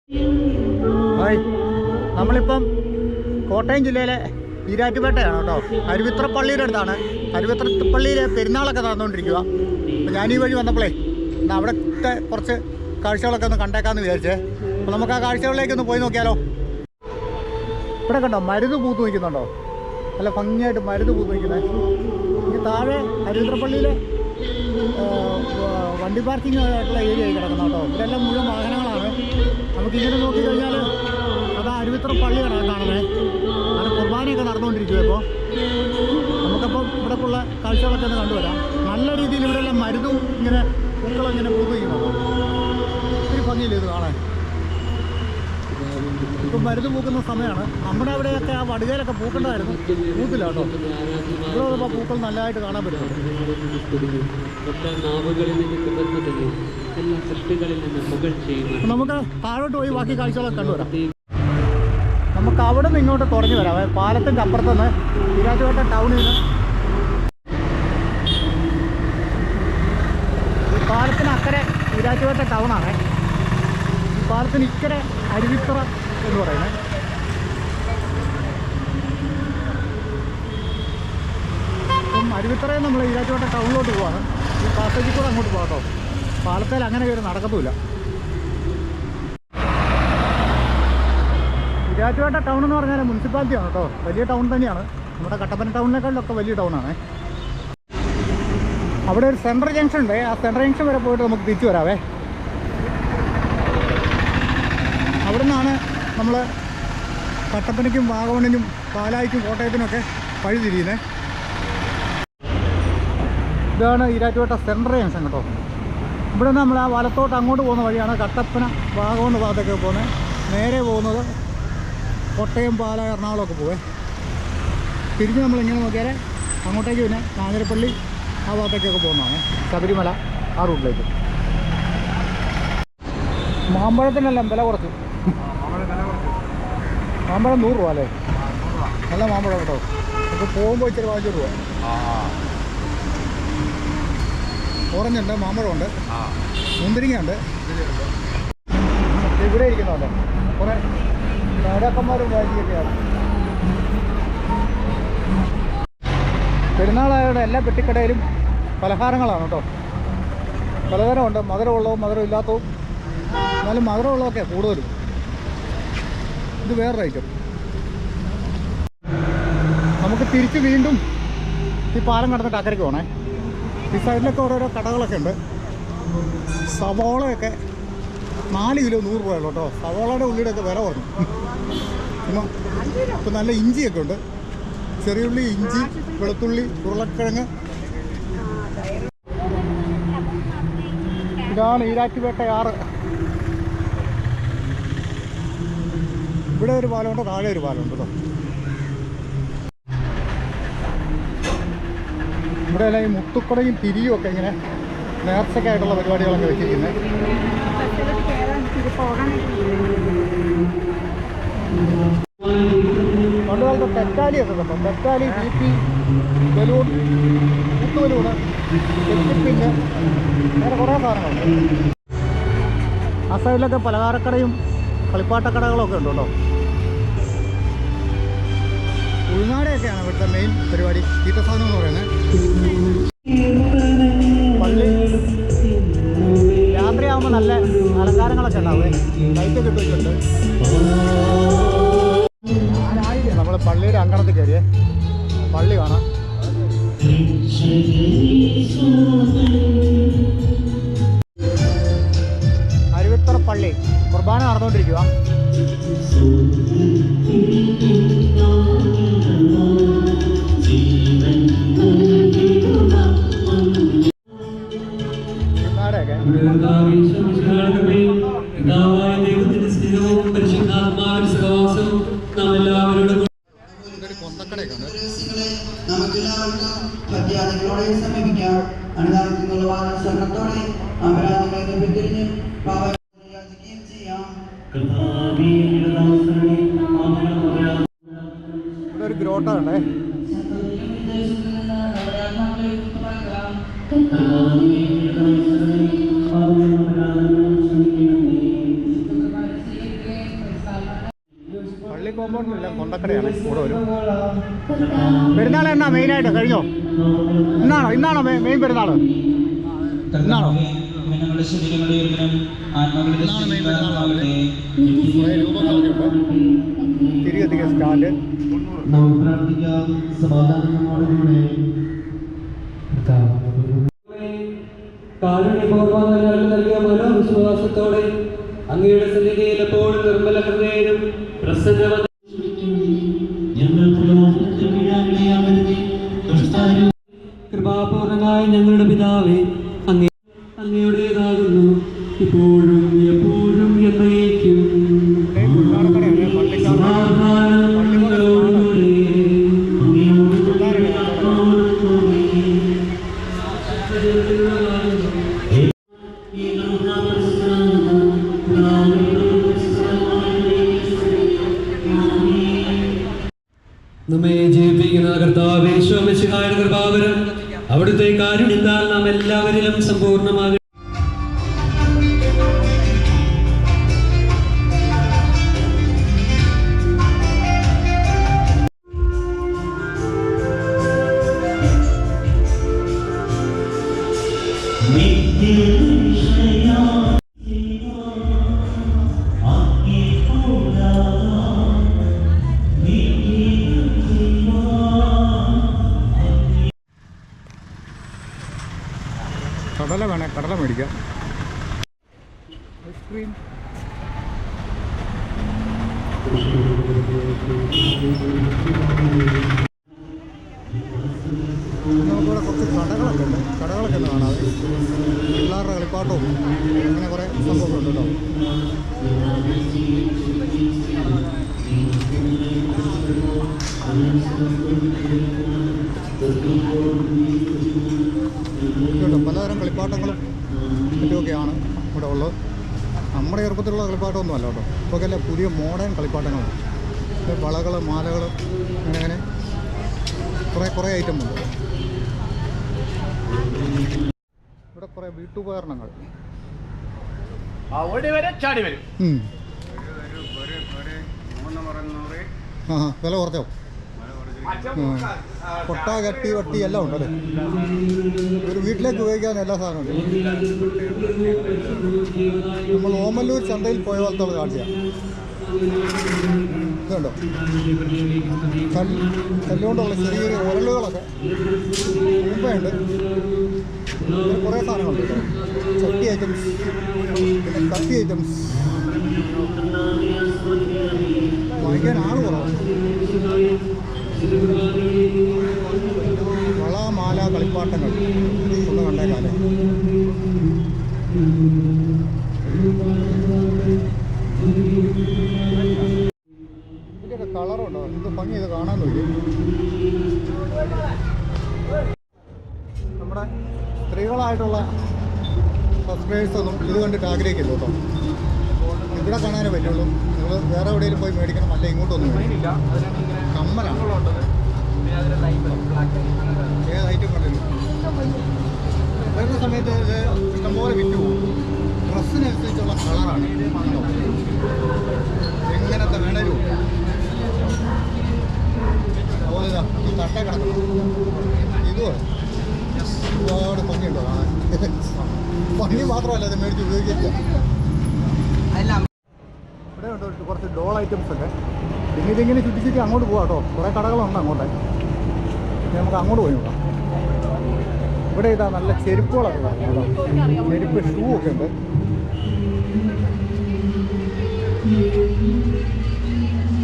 Hi, നമ്മളിപ്പം കോട്ടയം ജില്ലയിലെ ഈരാറ്റുപേട്ടയാണ് കേട്ടോ. അരുവിത്ര പള്ളിയുടെ അടുത്താണ്. അരുവിത്ര പള്ളിയിൽ പെരുന്നാളൊക്കെ നടന്നുകൊണ്ടിരിക്കുക. അപ്പോൾ ഞാൻ ഈ വഴി വന്നപ്പോഴേ അവിടുത്തെ കുറച്ച് കാഴ്ചകളൊക്കെ ഒന്ന് കണ്ടേക്കാമെന്ന് വിചാരിച്ചേ. അപ്പോൾ നമുക്ക് ആ കാഴ്ചകളിലേക്കൊന്ന് പോയി നോക്കിയാലോ. ഇവിടെ കണ്ടോ മരുന്ന് പൂത്ത് നിൽക്കുന്നുണ്ടോ? നല്ല ഭംഗിയായിട്ട് മരുന്ന് പൂത്ത് നിൽക്കുന്നത്. ഈ താഴെ അരുവിത്ര പള്ളിയിൽ വണ്ടി പാർക്കിംഗ് ആയിട്ടുള്ള ഏരിയ ആയി കിടക്കുന്ന കേട്ടോ. ഇവിടെല്ലാം മുഴുവൻ വാഹനങ്ങളാണ്. നമുക്കിങ്ങനെ നോക്കിക്കഴിഞ്ഞാൽ അത് അരുവിത്ര പള്ളിയാണ് കാണുന്നത്. അത് കുർബാനയൊക്കെ നടന്നുകൊണ്ടിരിക്കുക. ഇപ്പോൾ നമുക്കപ്പം ഇവിടെക്കുള്ള കാഴ്ചകളൊക്കെ ഒന്ന് കണ്ടുവരാം. നല്ല രീതിയിൽ ഇവിടെയെല്ലാം മരുന്നും ഇങ്ങനെ പൂക്കളിങ്ങനെ പൂത്ത് വയ്ക്കുന്നുണ്ടോ. ഒത്തിരി ഭംഗിയില്ല ഇത് കാണാൻ. ഇപ്പം മരുന്ന് പൂക്കുന്ന സമയമാണ്. നമ്മുടെ അവിടെയൊക്കെ ആ വടുകയിലൊക്കെ പൂക്കേണ്ടതായിരുന്നു, പൂത്തില്ല കേട്ടോ. ഇവിടെ വന്നപ്പോൾ പൂക്കൾ നല്ലതായിട്ട് കാണാൻ പറ്റും. നമുക്ക് താഴോട്ട് പോയി ബാക്കി കാഴ്ചകളൊക്കെ കണ്ടുവരാം. നമുക്ക് അവിടെ നിന്ന് ഇങ്ങോട്ട് തുടങ്ങി വരാം. പാലത്തിൻ്റെ അപ്പുറത്തുനിന്ന് ഈരാറ്റുപേട്ട ടൗണിൽ നിന്ന് ഈ പാലത്തിന് അക്കരെ ഈരാറ്റുപേട്ട ടൗണാണ്. ഈ പാലത്തിന് ഇക്കരെ അരുവിത്ര എന്ന് പറയുന്നത്. അപ്പം അരുവിത്രയിൽ നമ്മൾ ഈരാറ്റുപേട്ട ടൗണിലോട്ട് പോവാണ്. ഈ പാസേജിൽ കൂടെ അങ്ങോട്ട് പോകാം കേട്ടോ. പാലത്തേൽ അങ്ങനെ കയറി നടക്കത്തുമില്ല. ഈരാറ്റുപേട്ട ടൗൺ എന്ന് പറഞ്ഞാൽ മുനിസിപ്പാലിറ്റിയാണ് കേട്ടോ. വലിയ ടൗൺ തന്നെയാണ്. നമ്മുടെ കട്ടപ്പന ടൗണിനേക്കാളിലൊക്കെ വലിയ ടൗണാണ്. അവിടെ ഒരു സെൻട്രൽ ജംഗ്ഷൻ ഉണ്ട്. ആ സെൻട്രൽ ജംഗ്ഷൻ വരെ പോയിട്ട് നമുക്ക് തിരിച്ചു വരാവേ. അവിടെ നിന്നാണ് നമ്മൾ കട്ടപ്പനയ്ക്കും വാഗമണിനും പാലായിക്കും കോട്ടയത്തിനൊക്കെ വഴി തിരിയുന്നത്. ഇതാണ് ഈരാറ്റുപേട്ട സെൻട്രൽ ജംഗ്ഷൻ കേട്ടോ. ഇവിടെ നിന്ന് നമ്മൾ ആ വലത്തോട്ട് അങ്ങോട്ട് പോകുന്ന വഴിയാണ് കട്ടപ്പന വാഗമണ് ഭാഗത്തേക്ക് പോകുന്നത്. നേരെ പോകുന്നത് കോട്ടയം, പാല, എറണാകുളമൊക്കെ പോവേ. തിരിഞ്ഞ് നമ്മളിങ്ങനെ നോക്കിയാൽ അങ്ങോട്ടേക്ക് പിന്നെ കാഞ്ഞിരപ്പള്ളി ആ ഭാഗത്തേക്കൊക്കെ പോകുന്നതാണ്. ശബരിമല ആ റൂട്ടിലേക്ക്. മാമ്പഴത്തിനെല്ലാം വില കുറച്ചു. മാമ്പഴം 100 രൂപ അല്ലേ? നല്ല മാമ്പഴം കേട്ടോ. ഇപ്പോൾ പോകുമ്പോൾ ഇച്ചിരി 5 രൂപ. ഓറഞ്ചുണ്ട്, മാമ്പഴമുണ്ട്, മുന്തിരിങ്ങയുണ്ട്. ഇവിടെ ഇരിക്കുന്നുണ്ട് കുറേ നേതാക്കന്മാരും വാങ്ങിയൊക്കെയാണ്. പെരുന്നാളായതുകൊണ്ട് എല്ലാ പെട്ടിക്കടയിലും പലഹാരങ്ങളാണ് കേട്ടോ. പലതരമുണ്ട്. മധുരമുള്ളതും മധുരം ഇല്ലാത്തതും. എന്നാലും മധുരമുള്ളതൊക്കെ കൂടുതലും. ഇത് വേറൊരു ഐറ്റം. നമുക്ക് തിരിച്ച് വീണ്ടും ഈ പാലം കടന്നിട്ട് അക്കരയ്ക്ക് പോകണേ. ഈ സൈഡിലൊക്കെ ഓരോരോ കടകളൊക്കെ ഉണ്ട്. സവോളയൊക്കെ 4 കിലോ 100 രൂപയുള്ളൂ കേട്ടോ. സവോളയുടെ ഉള്ളിയുടെയൊക്കെ വില കുറഞ്ഞു. ഇപ്പം നല്ല ഇഞ്ചിയൊക്കെ ഉണ്ട്. ചെറിയുള്ളി, ഇഞ്ചി, വെളുത്തുള്ളി, ഉരുളക്കിഴങ്ങ്. ഇതാണ് ഈരാറ്റുപേട്ട ആറ്. ഇവിടെ ഒരു പാലമുണ്ട്, താഴെ ഒരു പാലമുണ്ട് കേട്ടോ. ഇവിടെ എല്ലാം ഈ മുത്തുക്കുടയും തിരിയും ഒക്കെ ഇങ്ങനെ നേർച്ചയ്ക്കായിട്ടുള്ള പരിപാടികളൊക്കെ വെച്ചിരിക്കുന്നത്. പണ്ടുകാലത്ത് തെറ്റാലിയൊക്കെ കേട്ടോ. തെറ്റാലി, ബീപ്പി, ബലൂൺ, കുത്തുബലൂണ്, തെറ്റിപ്പിന്ന്, അങ്ങനെ കുറേ സാധനങ്ങളുണ്ട്. ആ സൈഡിലൊക്കെ പലഹാരക്കടയും കളിപ്പാട്ടക്കടകളൊക്കെ ഉണ്ട് കേട്ടോ. ഉൾനാടയൊക്കെയാണ് ഇവിടുത്തെ മെയിൻ പരിപാടി. തീറ്റ സാധനം എന്ന് പറയുന്നത്. പള്ളി രാത്രിയാകുമ്പോൾ നല്ല അലങ്കാരങ്ങളൊക്കെ ഉണ്ടാവേ. ലൈറ്റൊക്കെ ഇട്ട് വെച്ചിട്ടുണ്ട്. നമ്മൾ പള്ളിയുടെ അങ്കണത്തിൽ കയറിയേ. പള്ളി കാണാം. അരുവിത്ര പള്ളി കുർബാന നടന്നുകൊണ്ടിരിക്കുക. ഇവിടെ ഒരു ഗ്രോട്ട ഉണ്ടേ. കോമ്പൗണ്ടിലെല്ലാം കൊണ്ടക്കടയാണ് കൂടുതലും. പെരുന്നാൾ എന്നാ മെയിനായിട്ട് കഴിഞ്ഞോ? ഇന്നാണോ മെയിൻ പെരുന്നാൾ? ഇന്നാണോ മെയിൻ പെരുന്നാൾ? കുറേ രൂപങ്ങളൊക്കെ ഉണ്ട്. തിരികെ സ്റ്റാൻഡ്. നൽകിയ മനോവിശ്വാസത്തോടെ അങ്ങയുടെ സന്നിധിയിൽ എപ്പോഴും നിർമ്മല ഹൃദയനും പ്രസന്ന കൃപാപൂർണനായ ഞങ്ങളുടെ പിതാവേ, അങ്ങയുടേതാകുന്നു ഇപ്പോഴും എപ്പോഴും എന്നേക്കും. നമ്മെ ജീവിപ്പിക്കുന്ന കർത്താവേ, ഈശോമിശിഹായുടെ കൃപാവരം അവിടുത്തെ കാരുണ്യത്താൽ നാം എല്ലാവരിലും സമ്പൂർണ്ണമാകും. കടല വേണേ കടല മേടിക്കാം. ഐസ്ക്രീം നമുക്കിവിടെ കുറച്ച് കടകളൊക്കെ ഉണ്ട്. കടകളൊക്കെ ഒന്ന് കാണാതെ പിള്ളേരുടെ കളിപ്പാട്ടവും അങ്ങനെ കുറേ സംഭവങ്ങളുണ്ട് കേട്ടോ. കേട്ടോ പലതരം കളിപ്പാട്ടങ്ങളും മറ്റുമൊക്കെയാണ് ഇവിടെ ഉള്ളത്. നമ്മുടെ ചെറുപ്പത്തിലുള്ള കളിപ്പാട്ടമൊന്നും അല്ല കേട്ടോ. ഇപ്പോൾ അല്ല പുതിയ മോഡേൺ കളിപ്പാട്ടങ്ങളുണ്ട്. വളകൾ, മാലകൾ, അങ്ങനെ കുറേ ഐറ്റം ഉണ്ട്. ഇവിടെ കുറേ വീട്ടുപകരണങ്ങൾ. വില കുറച്ചോ? കൊട്ട, കട്ടി, വട്ടി എല്ലാം ഉണ്ടല്ലേ. ഒരു വീട്ടിലേക്ക് ഉപയോഗിക്കാവുന്ന എല്ലാ സാധനവും ഉണ്ട്. നമ്മൾ ഓമല്ലൂർ ചന്തയിൽ പോയ പോലത്തെ കാഴ്ചയാണ്. ഇതുണ്ടോ കല്ലുകൊണ്ടുള്ള ചെറിയ ചെറിയ ഉരലുകളൊക്കെ മുമ്പുണ്ട്. കുറേ സാധനങ്ങളുണ്ട് കേട്ടോ. ചട്ടി ഐറ്റംസ്, പിന്നെ കത്തി ഐറ്റംസ്. വാങ്ങിക്കാൻ ആൾ കുറവാണ്. വള, മാല, കളിപ്പാട്ടങ്ങൾ ഒന്ന് കണ്ടേക്കാലേ. ഇതിൻ്റെയൊക്കെ കളറുണ്ടോ? എന്ത് ഭംഗി ഇത് കാണാൻ നോക്കി. നമ്മുടെ സ്ത്രീകളായിട്ടുള്ള സബ്സ്ക്രൈബേഴ്സൊന്നും ഇത് കണ്ടിട്ട് ആഗ്രഹിക്കില്ല കേട്ടോ. ഇവിടെ കാണാനേ പറ്റുള്ളൂ. നിങ്ങൾ വേറെ എവിടെയെങ്കിലും പോയി മേടിക്കണം, അല്ല ഇങ്ങോട്ടൊന്നും മേടിക്കില്ല. കമ്മലാണ്. ഏത് ഐറ്റം കണ്ടില്ല. വരുന്ന സമയത്ത് ഇത് ഇഷ്ടംപോലെ വിറ്റ് പോകും. ഡ്രസ്സിനനുസരിച്ചുള്ള കളറാണ്. എങ്ങനത്തെ വേണേലും അതുപോലെ ഈ തട്ട കിടക്കണം. ഇതുപോലെ ഒരുപാട് ഭംഗിയുണ്ടോ കാണാൻ. ഭംഗി മാത്രമല്ല, അത് മേടിച്ച് ഉപയോഗിക്കില്ല. ഇവിടെ ഉണ്ട് കുറച്ച് ഡോൾ ഐറ്റംസ് ഒക്കെ. പിന്നെ ഇതിങ്ങനെ ചുറ്റി അങ്ങോട്ട് പോകാം കേട്ടോ. കുറേ കടകളുണ്ട് അങ്ങോട്ട്. നമുക്ക് അങ്ങോട്ട് പോയി നോക്കാം. ഇവിടെ ഇതാ നല്ല ചെരുപ്പുകളൊക്കെ കാണാം കേട്ടോ. ചെരുപ്പ്, ഷൂ ഒക്കെ ഉണ്ട്.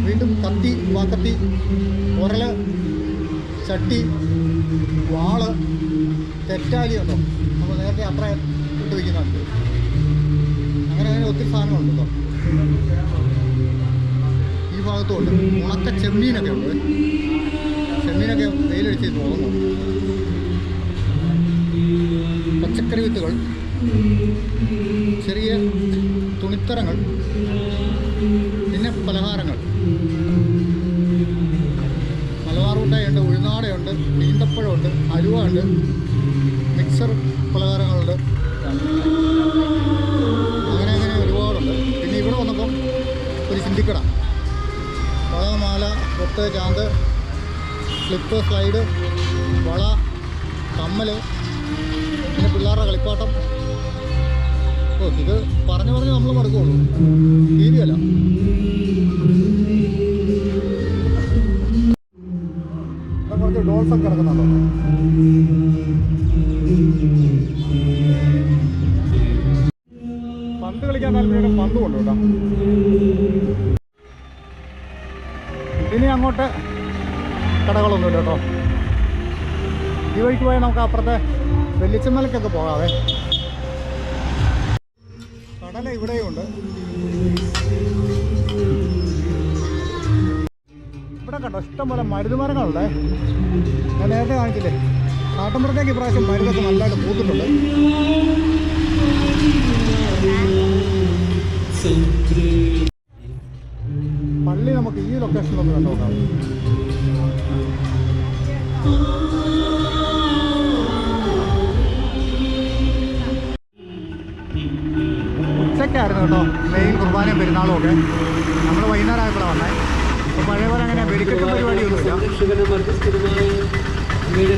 വീണ്ടും കത്തി, വാക്കത്തി, ഉരല്, ചട്ടി, വാള്, തെറ്റാലി ഉണ്ടോ. നമ്മൾ നേരത്തെ അത്ര ഇട്ട് വയ്ക്കുന്നുണ്ട്. അങ്ങനെ ഒത്തിരി സാധനങ്ങളുണ്ട് കേട്ടോ. ഈ ഭാഗത്തുമുണ്ട്. ഉണക്ക ചെമ്മീനൊക്കെ ഉണ്ട്. ചെമ്മീനൊക്കെ വെയിലടിച്ച് തോന്നുന്നു. പച്ചക്കറി വിത്തുകൾ, ചെറിയ തുണിത്തരങ്ങൾ, പിന്നെ പലഹാരങ്ങൾ. മലബാർ മുട്ടായുണ്ട്, ഉഴുന്നാടയുണ്ട്, ഈന്തപ്പഴമുണ്ട്, അലുവ ഉണ്ട്, മിക്സർ പലഹാരങ്ങളുണ്ട്. അങ്ങനെ ഒരുപാടുണ്ട്. പിന്നെ ഇവിടെ വന്നപ്പം ഒരു ചിന്തിക്കട. വള, മാല, പൊട്ട്, ചാന്ത്, സ്ലിപ്പ്, സ്ലൈഡ്, വള, കമ്മൽ, പിന്നെ പിള്ളേരുടെ കളിപ്പാട്ടം. ഓ, ഇത് പറഞ്ഞ് നമ്മൾ മടുക്കുള്ളൂ, തീരുകയല്ല. കുറച്ച് ഡോൾസൊക്കെ കിടക്കുന്നുണ്ടോ? പന്ത് കളിക്കാൻ താല്പര്യം പന്ത് കൊണ്ടു കേട്ടോ. ഇനി അങ്ങോട്ട് കടകളൊന്നുമില്ല കേട്ടോ. ഈ വഴിക്ക് പോയാൽ നമുക്ക് അപ്പുറത്തെ വെല്ലിച്ചമലക്കൊക്കെ പോകാവേ. കടല ഇവിടെയും ഉണ്ട്. ഇവിടെ കണ്ടോ ഇഷ്ടംപോലെ മരുന്നുമരങ്ങളുണ്ടേ. ഞാൻ നേരത്തെ കാണിച്ചില്ലേ, നാട്ടിൻപുറത്തേക്ക് ഇപ്രാവശ്യം മരുന്നൊക്കെ നല്ലതായിട്ട് പൂത്തിട്ടുണ്ട്. പള്ളി നമുക്ക് ഈ ലൊക്കേഷനിലൊന്ന് കണ്ടു നോക്കാം. ഉച്ചയ്ക്കായിരുന്നു കേട്ടോ മെയിൻ കുർബാനയും പെരുന്നാളും ഒക്കെ. നമ്മൾ വൈകുന്നേരം ആയപ്പോഴാണ് വന്നേ. അപ്പോൾ പഴയ പോലെ അങ്ങനെ വെടിക്കെട്ട് പരിപാടിയൊന്നുമില്ല. ഇവിടെ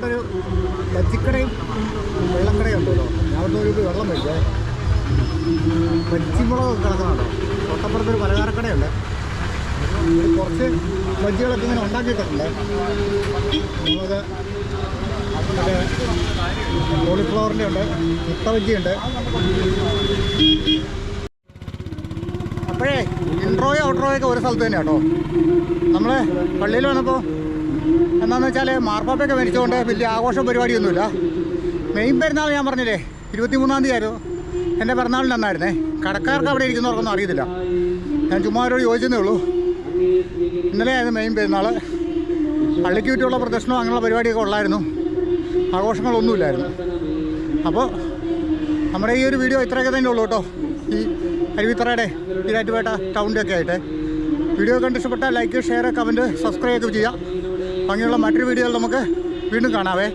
ഒരു ബജ്ജിക്കടയും വെള്ളക്കടയും ഉണ്ടല്ലോ. ഞാൻ അവിടെ ഒരു വെള്ളം മേടിച്ചേ. ബജ്ജിമുളക് കിടക്കുന്നുണ്ടോ. തൊട്ടപ്പുറത്തൊരു പലഹാരക്കടയുണ്ട്. ഒരു കുറച്ച് ബജ്ജികളൊക്കെ ഇങ്ങനെ ഉണ്ടാക്കിയിട്ടുണ്ട്. നമുക്ക് കോളിഫ്ലവറിൻ്റെ ഉണ്ട്, മുട്ട ബജ്ജിയുണ്ട്. അപ്പോഴേ ഇൻട്രോയോ ഔട്ട്രോയോ ഒക്കെ ഒരു സ്ഥലത്ത് തന്നെയാണ് കേട്ടോ. നമ്മൾ പള്ളിയിൽ വന്നപ്പോൾ എന്താണെന്ന് വെച്ചാൽ മാർപ്പാപ്പയൊക്കെ മരിച്ചുകൊണ്ട് വലിയ ആഘോഷം പരിപാടിയൊന്നുമില്ല. മെയിൻ പെരുന്നാൾ ഞാൻ പറഞ്ഞില്ലേ 23-ാം തീയതി ആയിരുന്നു എൻ്റെ പിറന്നാളിൻ്റെ അന്നായിരുന്നേ. കടക്കാർക്ക് അവിടെ ഇരിക്കുന്നവർക്കൊന്നും അറിയത്തില്ല. ഞാൻ ചുമ്മാ അവരോട് ചോദിച്ചതേ ഉള്ളൂ. ഇന്നലെ ആയിരുന്നു മെയിൻ പെരുന്നാൾ. പള്ളിക്ക് ചുറ്റുമുള്ള പ്രദർശനവും അങ്ങനെയുള്ള പരിപാടിയൊക്കെ ഉള്ളായിരുന്നു. ആഘോഷങ്ങളൊന്നുമില്ലായിരുന്നു. അപ്പോൾ നമ്മുടെ ഈ ഒരു വീഡിയോ ഇത്രയൊക്കെ തന്നെ ഉള്ളൂ കേട്ടോ. ഈ അരുവിത്തറയുടെ ഈരാറ്റുപേട്ട ടൗണിൻ്റെ ഒക്കെ ആയിട്ട് വീഡിയോ കണ്ട് ഇഷ്ടപ്പെട്ടാൽ ലൈക്ക്, ഷെയർ, കമൻറ്റ്, സബ്സ്ക്രൈബ് ഒക്കെ ചെയ്യുക. ഭംഗിയുള്ള മറ്റൊരു വീഡിയോയിൽ നമുക്ക് വീണ്ടും കാണാവേ.